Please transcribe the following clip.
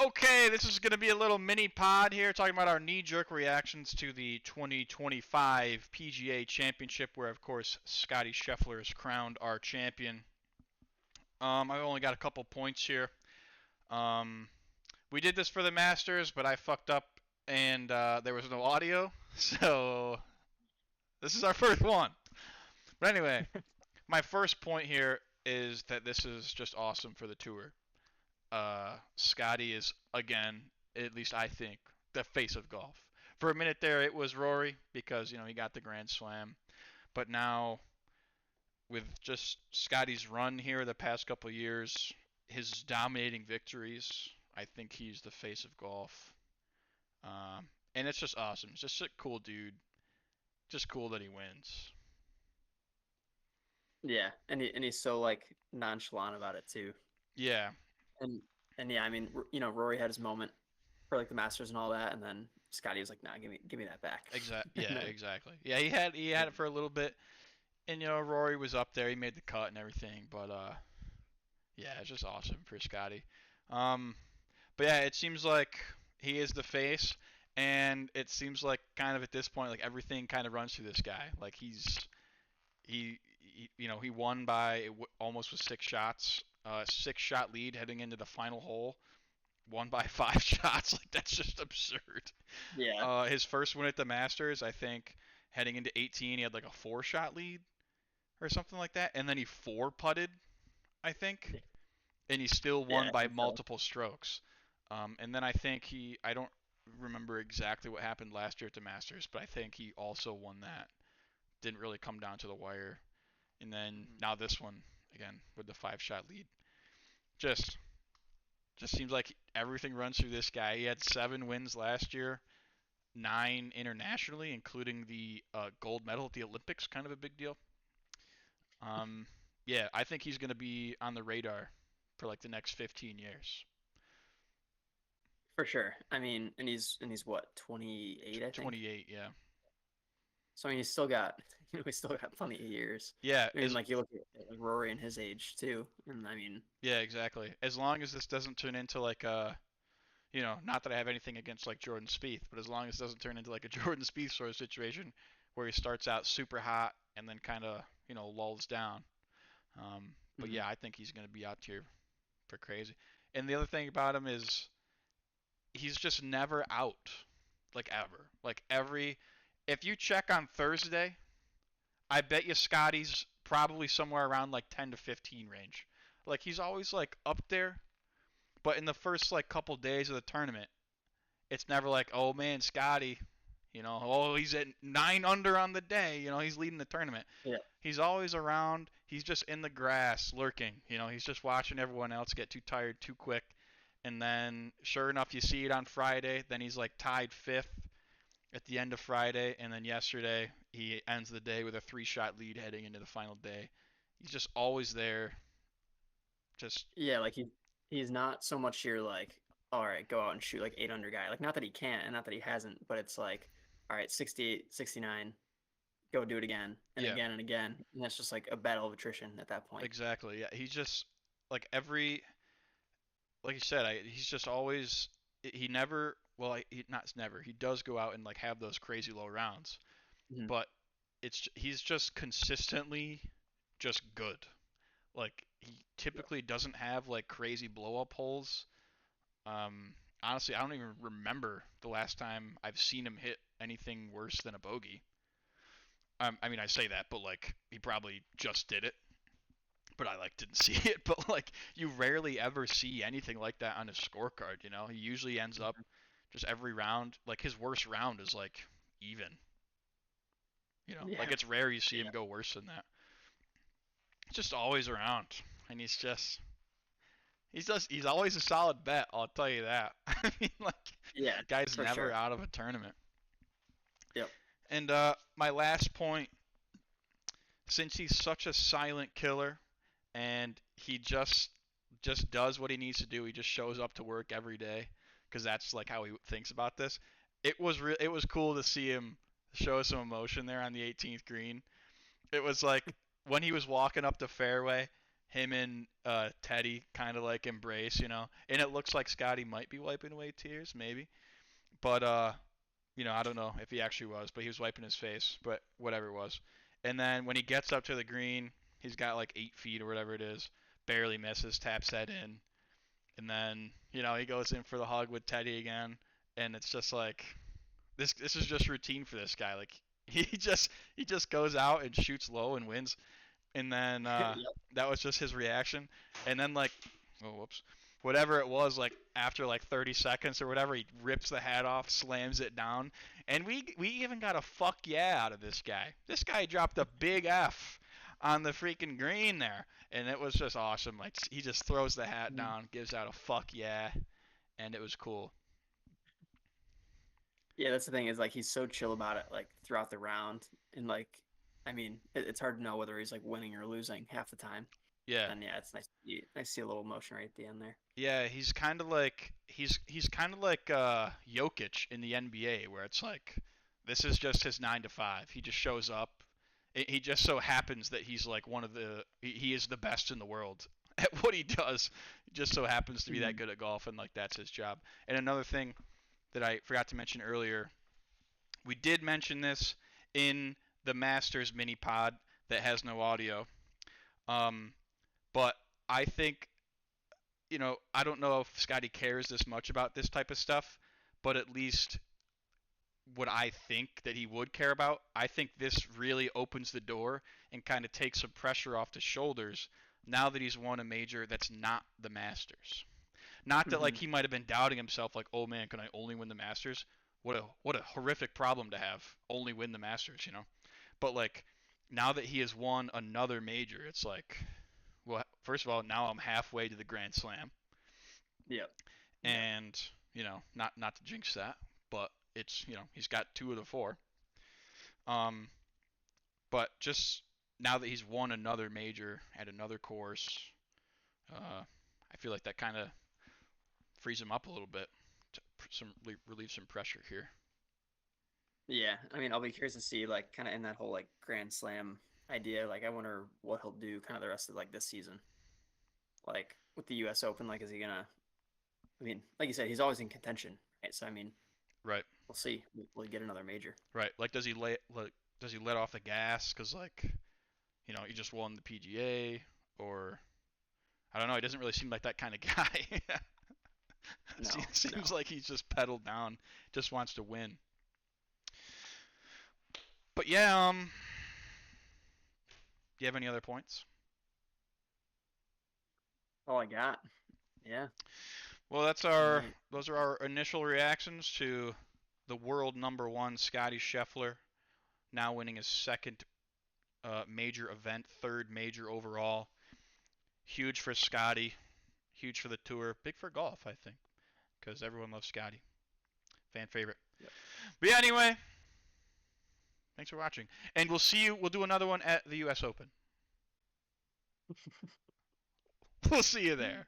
Okay, this is going to be a little mini pod here talking about our knee-jerk reactions to the 2025 PGA Championship, where, of course, Scotty Scheffler is crowned our champion. I've only got a couple points here. We did this for the Masters, but I fucked up and there was no audio, so this is our first one. But anyway, my first point here is that this is just awesome for the tour. Scotty is, again, at least I think, the face of golf. For a minute there, it was Rory because, he got the Grand Slam. But now, with just Scotty's run here the past couple of years, his dominating victories, I think he's the face of golf. And it's just awesome. It's just a cool dude. Just cool that he wins. Yeah, and he's so nonchalant about it too. Yeah. And yeah, I mean, Rory had his moment for the Masters and all that, and then Scotty was like, "Nah, give me that back." Yeah, exactly. Yeah, he had it for a little bit, and Rory was up there. He made the cut and everything, but yeah, it's just awesome for Scotty. But yeah, it seems like he is the face, and it seems like kind of at this point, like everything kind of runs through this guy. Like he won by almost with 6 shots, 6-shot lead heading into the final hole. Won by 5 shots. Like that's just absurd. Yeah. His first win at the Masters, I think, heading into 18, he had like a 4-shot lead or something like that, and then he 4-putted, I think, and he still won by multiple strokes. And then I think I don't remember exactly what happened last year at the Masters, but I think he also won that. Didn't really come down to the wire. And then now this one, again, with the 5-shot lead. Just seems like everything runs through this guy. He had 7 wins last year, 9 internationally, including the gold medal at the Olympics, kind of a big deal. Yeah, I think he's going to be on the radar for like the next 15 years. For sure. I mean, and he's what, 28, I think? 28, yeah. So I mean, he's still got plenty of years. Yeah, I mean, you look at Rory and his age too, and I mean. Yeah, exactly. As long as this doesn't turn into like a, not that I have anything against like Jordan Spieth, but as long as it doesn't turn into like a Jordan Spieth sort of situation where he starts out super hot and then kind of lulls down. But yeah, I think he's going to be out here for crazy. And the other thing about him is he's just never out, like ever. Like if you check on Thursday, I bet you Scotty's probably somewhere around like 10 to 15 range. Like he's always like up there, but in the first like couple days of the tournament, it's never like, oh man, Scotty, he's at 9 under on the day, he's leading the tournament. Yeah. He's always around. He's just in the grass lurking. He's just watching everyone else get too tired too quick. And then, sure enough, you see it on Friday. Then he's like tied 5th at the end of Friday. And then yesterday, he ends the day with a 3-shot lead heading into the final day. He's just always there. Yeah, like he's not so much your like, all right, go out and shoot like 8 under guy. Like not that he can't and not that he hasn't, but it's like, all right, 68, 69, go do it again and again and again. And that's just like a battle of attrition at that point. Exactly. Yeah, he's just like like you said, he's just always he never not never. He does go out and like have those crazy low rounds. Mm-hmm. But he's just consistently just good. Like he typically doesn't have like crazy blow up holes. Honestly, I don't even remember the last time I've seen him hit anything worse than a bogey. I mean, I say that, but like he probably just did it. But I like didn't see it. But like you rarely ever see anything like that on his scorecard. He usually ends up just every round. Like his worst round is like even. Like it's rare you see him go worse than that. He's just always around, and he's always a solid bet. I'll tell you that. I mean, guy's never out of a tournament. Yep. And my last point, since he's such a silent killer, and he just does what he needs to do. He just shows up to work every day because that's like how he thinks about this. It was cool to see him show some emotion there on the 18th green. It was like when he was walking up the fairway, him and Teddy kind of like embrace, and it looks like Scotty might be wiping away tears, maybe, but I don't know if he actually was, but he was wiping his face, but whatever it was. And then when he gets up to the green, he's got like 8 feet or whatever it is, barely misses, taps that in, and then he goes in for the hug with Teddy again, and it's just like this is just routine for this guy. Like he just goes out and shoots low and wins, and then Yep. that was just his reaction. And then like, oh whoops, whatever it was, like after like 30 seconds or whatever, he rips the hat off, slams it down, and we even got a fuck yeah out of this guy. This guy dropped a big F on the freaking green there, and it was just awesome. Like he just throws the hat down, gives out a fuck yeah, and it was cool. Yeah, that's the thing is like he's so chill about it like throughout the round, and like I mean it's hard to know whether he's like winning or losing half the time. Yeah. And yeah, it's nice to see a little emotion right at the end there. Yeah, he's kind of like Jokic in the NBA, where it's like this is just his 9 to 5. He just shows up. He just so happens that he's like he is the best in the world at what he does. He just so happens to be that good at golf, and like that's his job. And another thing that I forgot to mention earlier, we did mention this in the Masters mini pod that has no audio. But I think I don't know if Scotty cares this much about this type of stuff, but at least what I think that he would care about, I think this really opens the door and kind of takes some pressure off the shoulders now that he's won a major that's not the Masters. Not that like he might have been doubting himself, like, oh man, can I only win the Masters? What a horrific problem to have, only win the Masters. But like now that he has won another major, it's like, well, first of all, now I'm halfway to the Grand Slam. Yep. And not to jinx that, but it's he's got 2 of the 4. But just now that he's won another major at another course, I feel like that kind of frees him up a little bit to relieve some pressure here. Yeah, I mean, I'll be curious to see like kind of in that whole like Grand Slam idea. Like, I wonder what he'll do kind of the rest of like this season. Like with the U.S. Open, like is he gonna? I mean, like you said, he's always in contention, right? So I mean, right. We'll see. We'll get another major. Right. Like, does he let off the gas because like he just won the PGA, or I don't know. He doesn't really seem like that kind of guy. No, seems like he's just pedaled down, just wants to win. But yeah, do you have any other points? All I got. Yeah. Well, those are our initial reactions to the world #1 Scotty Scheffler, now winning his second major event, third major overall. Huge for Scotty, huge for the tour, big for golf, I think, because everyone loves Scotty. Fan favorite. Yep. But yeah, anyway, thanks for watching, and we'll do another one at the U.S. Open. We'll see you there.